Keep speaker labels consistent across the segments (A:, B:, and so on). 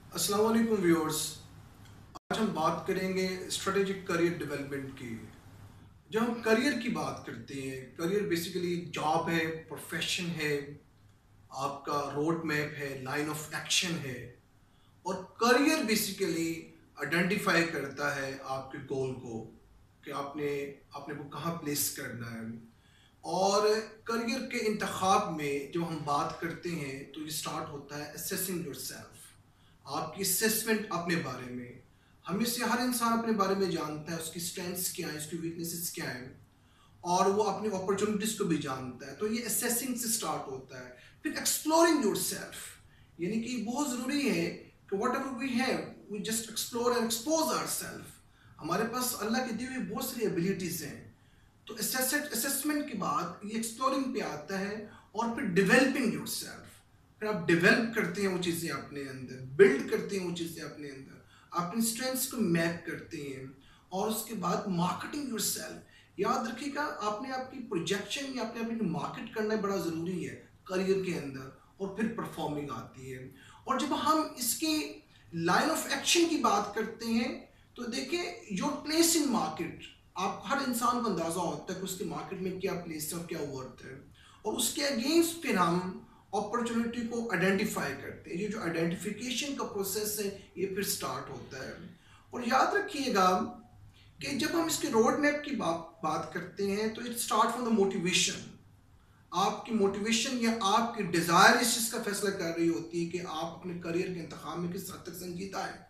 A: अस्सलाम वालेकुम व्यूअर्स। आज हम बात करेंगे स्ट्रेटेजिक करियर डेवलपमेंट की। जब हम करियर की बात करते हैं, करियर बेसिकली जॉब है, प्रोफेशन है, आपका रोड मैप है, लाइन ऑफ एक्शन है। और करियर बेसिकली आइडेंटिफाई करता है आपके गोल को कि आपने अपने को कहाँ प्लेस करना है। और करियर के इंतखाब में जब हम बात करते हैं तो ये स्टार्ट होता है असेसिंग योरसेल्फ, आपकी असेसमेंट अपने बारे में। हमें से हर इंसान अपने बारे में जानता है, उसकी स्ट्रेंथ्स क्या है, उसकी वीकनेसेस क्या है, और वो अपनी अपॉर्चुनिटीज को भी जानता है। तो ये असेसिंग से स्टार्ट होता है। फिर एक्सप्लोरिंग योरसेल्फ, यानी कि बहुत ज़रूरी है कि whatever we have we just explore and expose ourselves. हमारे पास अल्लाह की दी हुई बहुत सारी एबिलिटीज़ हैं। तो असेसमेंट के बाद ये एक्सप्लोरिंग पे आता है, और फिर डेवलपिंग योरसेल्फ। फिर आप डेवलप करते हैं वो चीज़ें अपने अंदर, बिल्ड करते हैं वो चीज़ें अपने अंदर, अपनी स्ट्रेंथ्स को मैप करते हैं। और उसके बाद मार्केटिंग योरसेल्फ। याद रखिएगा, आपने आपकी प्रोजेक्शन या आपने अपनी मार्केट करना बड़ा ज़रूरी है करियर के अंदर। और फिर परफॉर्मिंग आती है। और जब हम इसकी लाइन ऑफ एक्शन की बात करते हैं तो देखिए, योर प्लेस इन मार्केट, आप हर इंसान को अंदाजा होता है कि उसके मार्केट में क्या प्लेस है और क्या वर्थ है। और उसके अगेंस्ट फिर हम अपॉर्चुनिटी को आइडेंटिफाई करते हैं। ये जो आइडेंटिफिकेशन का प्रोसेस है ये फिर स्टार्ट होता है। और याद रखिएगा कि जब हम इसके रोड मैप की बात करते हैं तो it start from the motivation. आपकी मोटिवेशन या आपकी डिज़ायर इस चीज़ का फैसला कर रही होती है कि आप अपने करियर के इंतखाब में किस हद तक संजीदा है।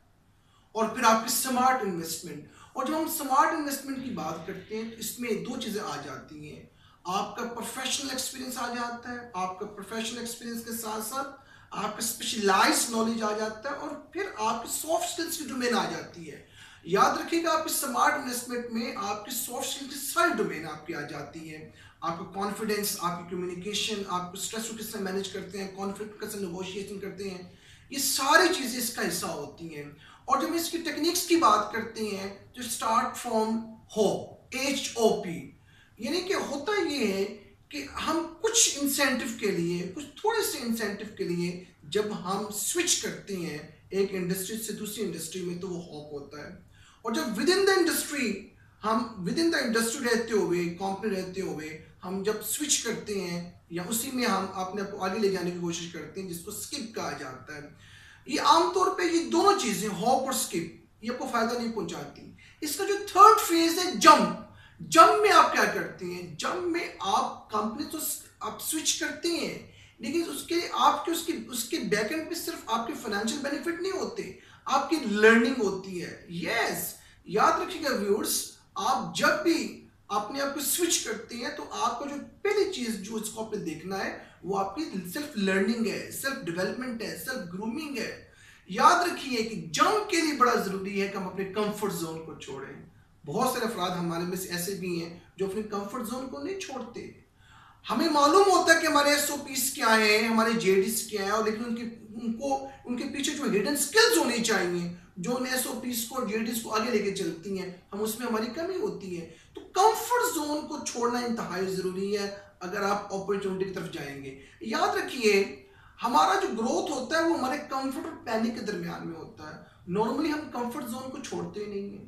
A: और फिर आपकी स्मार्ट इन्वेस्टमेंट। और जब हम स्मार्ट इन्वेस्टमेंट की बात करते हैं तो इसमें दो चीज़ें आ जाती हैं। आपका प्रोफेशनल एक्सपीरियंस आ जाता है, आपका प्रोफेशनल एक्सपीरियंस के साथ साथ आपका स्पेशलाइज्ड नॉलेज आ जाता है, और फिर आपकी सॉफ्ट स्किल्स की डोमेन आ जाती है। याद रखिएगा, आपकी स्मार्ट इन्वेस्टमेंट में आपकी सॉफ्ट स्किल की सारी डोमेन आपकी आ जाती है। आपका कॉन्फिडेंस, आपकी कम्युनिकेशन, आप स्ट्रेस को किस तरह मैनेज करते हैं, कॉन्फ्लिक्ट कैसे नेगोशिएशन करते हैं, ये सारी चीज़ें इसका हिस्सा होती हैं। और जब इसकी टेक्निक्स की बात करते हैं जो स्टार्ट फ्रॉम HOP, यानी कि होता ये है कि हम कुछ इंसेंटिव के लिए, कुछ थोड़े से इंसेंटिव के लिए जब हम स्विच करते हैं एक इंडस्ट्री से दूसरी इंडस्ट्री में तो वो हॉप होता है। और जब विद इन द इंडस्ट्री, हम विद इन द इंडस्ट्री रहते हुए, कंपनी रहते हुए हम जब स्विच करते हैं या उसी में हम अपने आप को आगे ले जाने की कोशिश करते हैं, जिसको स्किप कहा जाता है। ये आमतौर पे ये दोनों चीजें, हॉप और स्किप, ये आपको फायदा नहीं पहुंचाती। इसका जो थर्ड फेज है जंप, जंप में आप क्या करते हैं? जंप में आप कंपनी तो आप स्विच करते हैं, लेकिन उसके आपके उसके उसके बैकएंड पे सिर्फ आपके फाइनेंशियल बेनिफिट नहीं होते, आपकी लर्निंग होती है। यस, याद रखिएगा व्यूअर्स, आप जब भी अपने आप को स्विच करते हैं तो आपको जो पहली चीज जो इसको आपने देखना है वो आपकी सेल्फ लर्निंग है, सेल्फ डेवलपमेंट है, सेल्फ ग्रूमिंग है। याद रखिए कि जंप के लिए बड़ा जरूरी है कि हम अपने कंफर्ट जोन को छोड़ें। बहुत सारे अफराद हमारे में से ऐसे भी हैं जो अपने कंफर्ट जोन को नहीं छोड़ते। हमें मालूम होता है कि हमारे SOPs क्या है, हमारे JDs क्या है, और लेकिन उनके पीछे जो हिडन स्किल्स होनी चाहिए जो उन SOPs को, JDs को आगे लेके चलती हैं, हम उसमें हमारी कमी होती है। तो कंफर्ट जोन को छोड़ना इंतहाई जरूरी है अगर आप अपॉर्चुनिटी की तरफ जाएंगे। याद रखिए, हमारा जो ग्रोथ होता है वो हमारे कंफर्ट और पैनिक के दरमियान में होता है। नॉर्मली हम कंफर्ट जोन को छोड़ते ही नहीं है,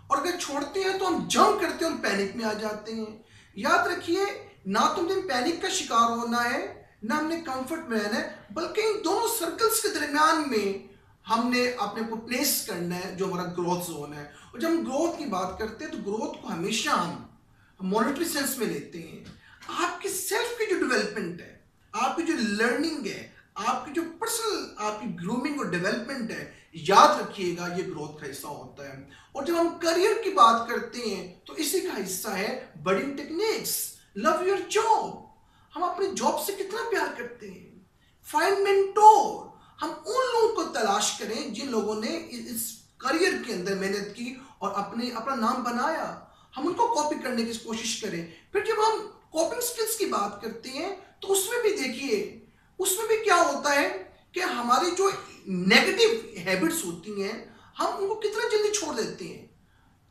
A: और अगर छोड़ते हैं तो हम जंप करते हैं और पैनिक में आ जाते हैं। याद रखिए, ना तो हमने पैनिक का शिकार होना है, ना हमने कंफर्ट में रहना है, बल्कि इन दोनों सर्कल्स के दरमियान में हमने अपने को प्लेस करना है जो हमारा ग्रोथ जोन है। और जब हम ग्रोथ की बात करते हैं तो ग्रोथ को हमेशा हम मॉनेटरी सेंस में लेते हैं। आपकी सेल्फ की जो डेवलपमेंट है, आपकी जो लर्निंग है, आपकी जो पर्सनल आपकी ग्रूमिंग और डेवलपमेंट है, याद रखिएगा ये ग्रोथ का हिस्सा होता है। और जब हम करियर की बात करते हैं तो इसी का हिस्सा है budding techniques, love your job. हम अपनी जॉब से कितना प्यार करते हैं। फाइंड मेंटोर, हम उन लोगों को तलाश करें जिन लोगों ने इस करियर के अंदर मेहनत की और अपना नाम बनाया, हम उनको कॉपी करने की कोशिश करें। फिर जब हम कॉपिंग स्किल्स की बात करते हैं तो उसमें भी देखिए, उसमें भी क्या होता है कि हमारी जो नेगेटिव हैबिट्स होती हैं हम उनको कितना जल्दी छोड़ देते हैं।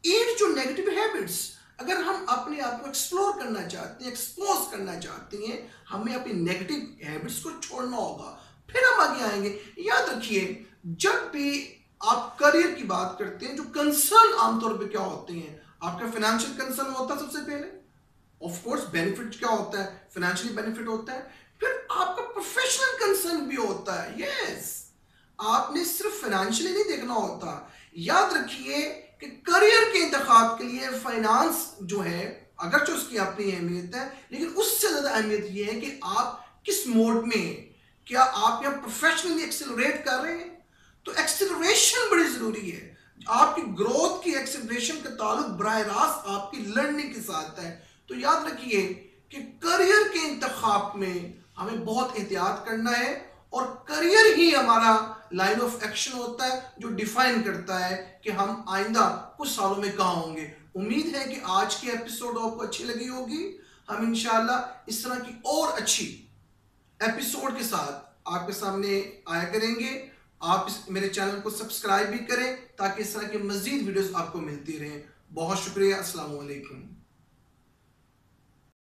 A: ईट जो नेगेटिव हैबिट्स, अगर हम अपने आप को एक्सप्लोर करना चाहते हैं, एक्सपोज करना चाहते हैं, हमें अपनी नेगेटिव हैबिट्स को छोड़ना होगा, फिर हम आगे आएंगे। याद रखिए, जब भी आप करियर की बात करते हैं, जो कंसर्न आमतौर पे क्या होते हैं? आपका फाइनेंशियल कंसर्न होता है सबसे पहले, ऑफ कोर्स बेनिफिट क्या होता है, फाइनेंशियली बेनिफिट होता है। फिर आपका प्रोफेशनल कंसर्न भी होता है। यस, आपने सिर्फ फाइनेंशियली नहीं देखना होता। याद रखिए कि करियर के इंतखाब के लिए फाइनेंस जो है, अगरचे उसकी अपनी अहमियत है, लेकिन उससे ज्यादा अहमियत यह है कि आप किस मोड में हैं। क्या आप यहाँ प्रोफेशनली एक्सेलरेट कर रहे हैं? तो एक्सेलरेशन बड़ी जरूरी है। आपकी ग्रोथ की एक्सेलरेशन का ताल्लुक बराह रास्त आपकी लर्निंग के साथ है। तो याद रखिए कि करियर के इंतखाब में हमें बहुत एहतियात करना है, और करियर ही हमारा लाइन ऑफ एक्शन होता है जो डिफाइन करता है कि हम आइंदा कुछ सालों में कहाँ होंगे। उम्मीद है कि आज की एपिसोड आपको अच्छी लगी होगी। हम इंशाल्लाह इस तरह की और अच्छी एपिसोड के साथ आपके सामने आया करेंगे। आप मेरे चैनल को सब्सक्राइब भी करें ताकि इस तरह की मजीद वीडियोस आपको मिलती रहें। बहुत शुक्रिया। अस्सलाम वालेकुम।